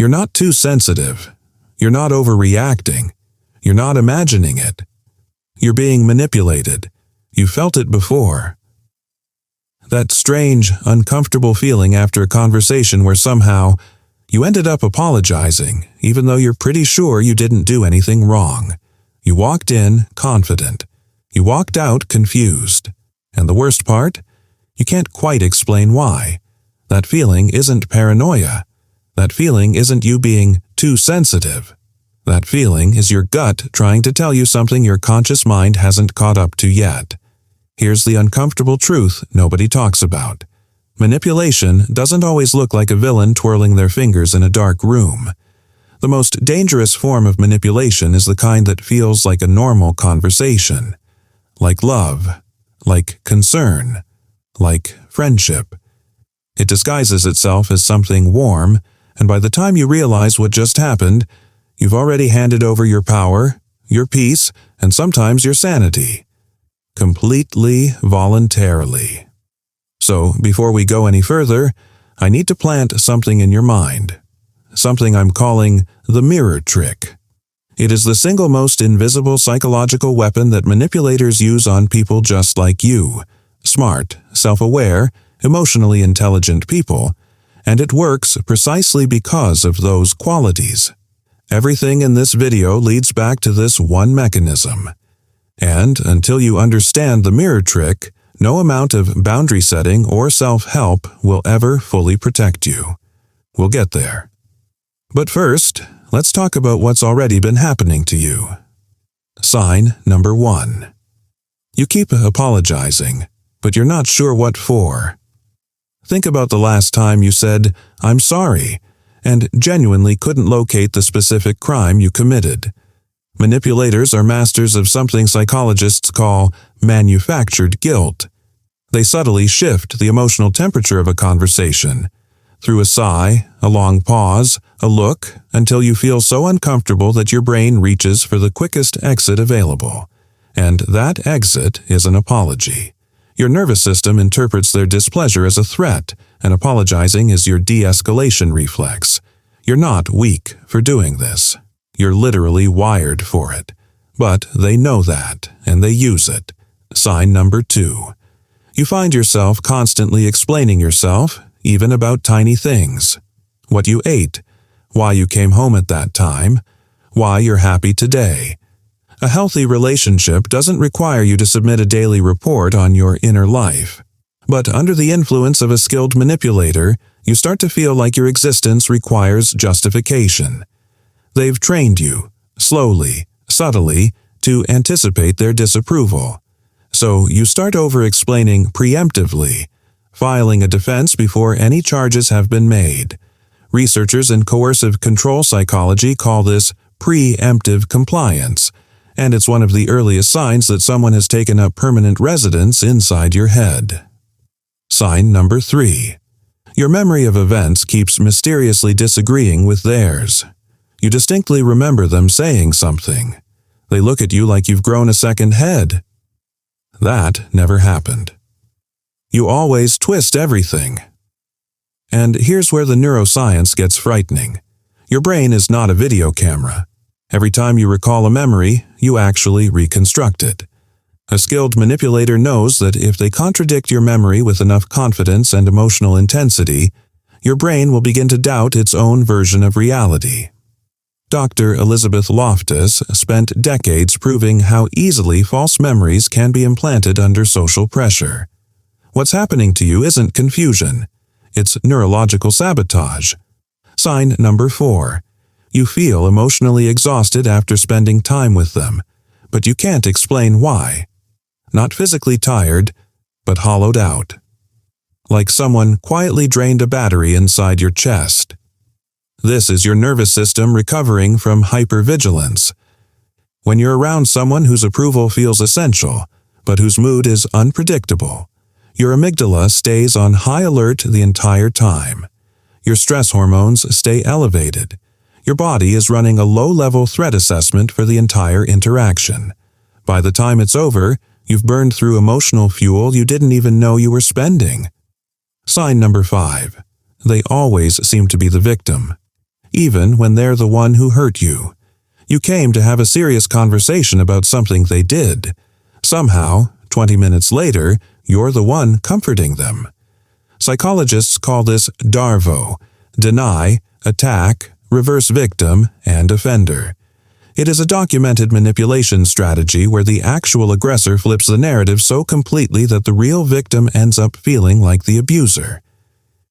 You're not too sensitive. You're not overreacting. You're not imagining it. You're being manipulated. You felt it before. That strange, uncomfortable feeling after a conversation where somehow you ended up apologizing, even though you're pretty sure you didn't do anything wrong. You walked in confident. You walked out confused. And the worst part? You can't quite explain why. That feeling isn't paranoia. That feeling isn't you being too sensitive. That feeling is your gut trying to tell you something your conscious mind hasn't caught up to yet. Here's the uncomfortable truth nobody talks about. Manipulation doesn't always look like a villain twirling their fingers in a dark room. The most dangerous form of manipulation is the kind that feels like a normal conversation. Like love. Like concern. Like friendship. It disguises itself as something warm, and by the time you realize what just happened, you've already handed over your power, your peace, and sometimes your sanity. Completely voluntarily. So, before we go any further, I need to plant something in your mind. Something I'm calling the mirror trick. It is the single most invisible psychological weapon that manipulators use on people just like you. Smart, self-aware, emotionally intelligent people, and it works precisely because of those qualities. Everything in this video leads back to this one mechanism. And until you understand the mirror trick, no amount of boundary setting or self-help will ever fully protect you. We'll get there. But first, let's talk about what's already been happening to you. Sign number 1. You keep apologizing, but you're not sure what for. Think about the last time you said, "I'm sorry," and genuinely couldn't locate the specific crime you committed. Manipulators are masters of something psychologists call manufactured guilt. They subtly shift the emotional temperature of a conversation, through a sigh, a long pause, a look, until you feel so uncomfortable that your brain reaches for the quickest exit available. And that exit is an apology. Your nervous system interprets their displeasure as a threat, and apologizing is your de-escalation reflex. You're not weak for doing this. You're literally wired for it. But they know that, and they use it. Sign number 2. You find yourself constantly explaining yourself, even about tiny things. What you ate, why you came home at that time, why you're happy today. A healthy relationship doesn't require you to submit a daily report on your inner life. But under the influence of a skilled manipulator, you start to feel like your existence requires justification. They've trained you, slowly, subtly, to anticipate their disapproval. So you start over-explaining preemptively, filing a defense before any charges have been made. Researchers in coercive control psychology call this preemptive compliance, and it's one of the earliest signs that someone has taken up permanent residence inside your head. Sign number 3. Your memory of events keeps mysteriously disagreeing with theirs. You distinctly remember them saying something. They look at you like you've grown a second head. That never happened. You always twist everything. And here's where the neuroscience gets frightening. Your brain is not a video camera. Every time you recall a memory, you actually reconstruct it. A skilled manipulator knows that if they contradict your memory with enough confidence and emotional intensity, your brain will begin to doubt its own version of reality. Dr. Elizabeth Loftus spent decades proving how easily false memories can be implanted under social pressure. What's happening to you isn't confusion. It's neurological sabotage. Sign number 4. You feel emotionally exhausted after spending time with them, but you can't explain why. Not physically tired, but hollowed out. Like someone quietly drained a battery inside your chest. This is your nervous system recovering from hypervigilance. When you're around someone whose approval feels essential, but whose mood is unpredictable, your amygdala stays on high alert the entire time. Your stress hormones stay elevated. Your body is running a low-level threat assessment for the entire interaction. By the time it's over, you've burned through emotional fuel you didn't even know you were spending. Sign number 5. They always seem to be the victim. even when they're the one who hurt you. You came to have a serious conversation about something they did. Somehow, 20 minutes later, you're the one comforting them. Psychologists call this DARVO: deny, attack, reverse victim, and offender. It is a documented manipulation strategy where the actual aggressor flips the narrative so completely that the real victim ends up feeling like the abuser.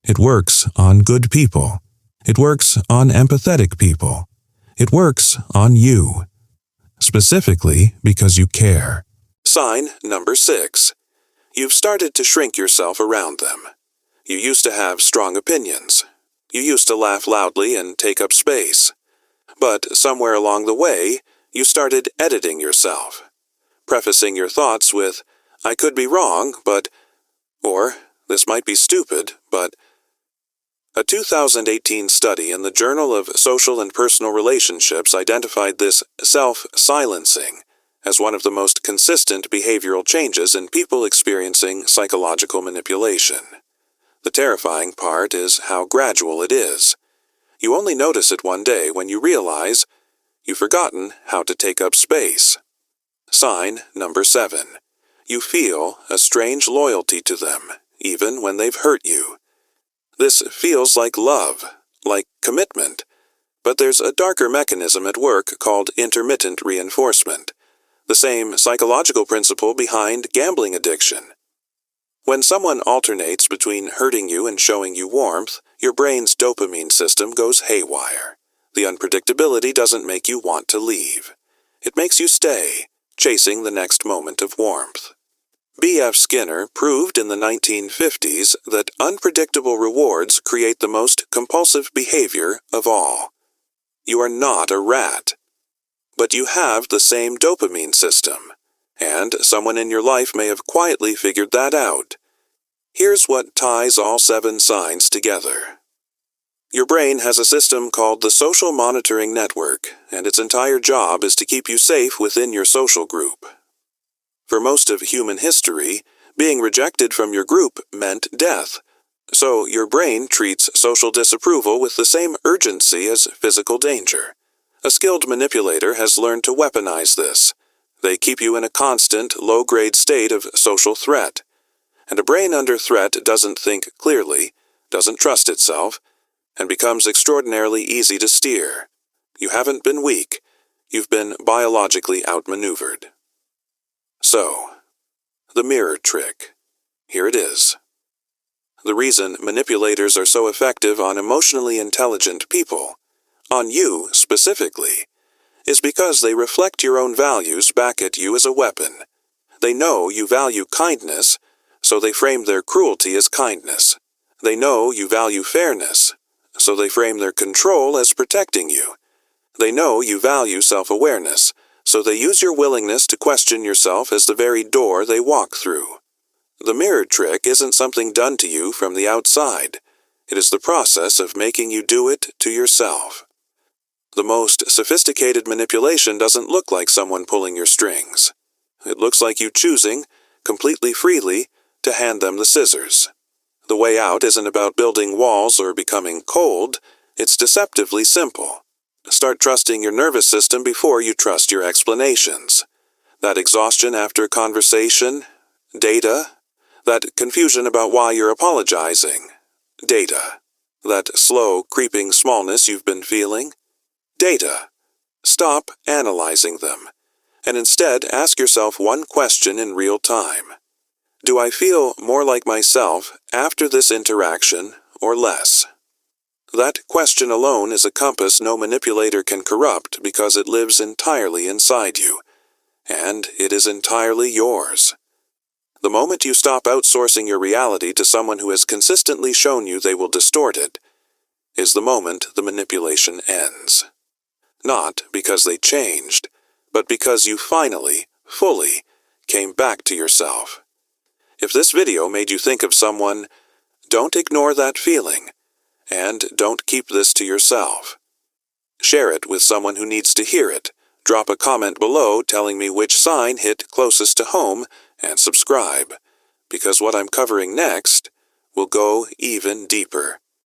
It works on good people. It works on empathetic people. It works on you, specifically because you care. Sign number 6. You've started to shrink yourself around them. You used to have strong opinions. You used to laugh loudly and take up space. But somewhere along the way, you started editing yourself, prefacing your thoughts with, "I could be wrong, but," or, "This might be stupid, but." A 2018 study in the Journal of Social and Personal Relationships identified this self-silencing as one of the most consistent behavioral changes in people experiencing psychological manipulation. The terrifying part is how gradual it is. You only notice it one day when you realize you've forgotten how to take up space. Sign number 7. You feel a strange loyalty to them, even when they've hurt you. This feels like love, like commitment, but there's a darker mechanism at work called intermittent reinforcement, the same psychological principle behind gambling addiction. When someone alternates between hurting you and showing you warmth, your brain's dopamine system goes haywire. The unpredictability doesn't make you want to leave. It makes you stay, chasing the next moment of warmth. B.F. Skinner proved in the 1950s that unpredictable rewards create the most compulsive behavior of all. You are not a rat, but you have the same dopamine system, and someone in your life may have quietly figured that out. Here's what ties all 7 signs together. Your brain has a system called the social monitoring network, and its entire job is to keep you safe within your social group. For most of human history, being rejected from your group meant death, so your brain treats social disapproval with the same urgency as physical danger. A skilled manipulator has learned to weaponize this. They keep you in a constant, low-grade state of social threat. And a brain under threat doesn't think clearly, doesn't trust itself, and becomes extraordinarily easy to steer. You haven't been weak. You've been biologically outmaneuvered. So, the mirror trick. Here it is. The reason manipulators are so effective on emotionally intelligent people, on you specifically, is because they reflect your own values back at you as a weapon. They know you value kindness, so they frame their cruelty as kindness. They know you value fairness, so they frame their control as protecting you. They know you value self-awareness, so they use your willingness to question yourself as the very door they walk through. The mirror trick isn't something done to you from the outside. It is the process of making you do it to yourself. The most sophisticated manipulation doesn't look like someone pulling your strings. It looks like you choosing, completely freely, to hand them the scissors. The way out isn't about building walls or becoming cold. It's deceptively simple. Start trusting your nervous system before you trust your explanations. That exhaustion after conversation, data. That confusion about why you're apologizing, data. That slow, creeping smallness you've been feeling, data. Stop analyzing them, and instead ask yourself one question in real time. Do I feel more like myself after this interaction or less? That question alone is a compass no manipulator can corrupt because it lives entirely inside you, and it is entirely yours. The moment you stop outsourcing your reality to someone who has consistently shown you they will distort it, is the moment the manipulation ends. Not because they changed, but because you finally, fully, came back to yourself. If this video made you think of someone, don't ignore that feeling, and don't keep this to yourself. Share it with someone who needs to hear it. Drop a comment below telling me which sign hit closest to home, and subscribe, because what I'm covering next will go even deeper.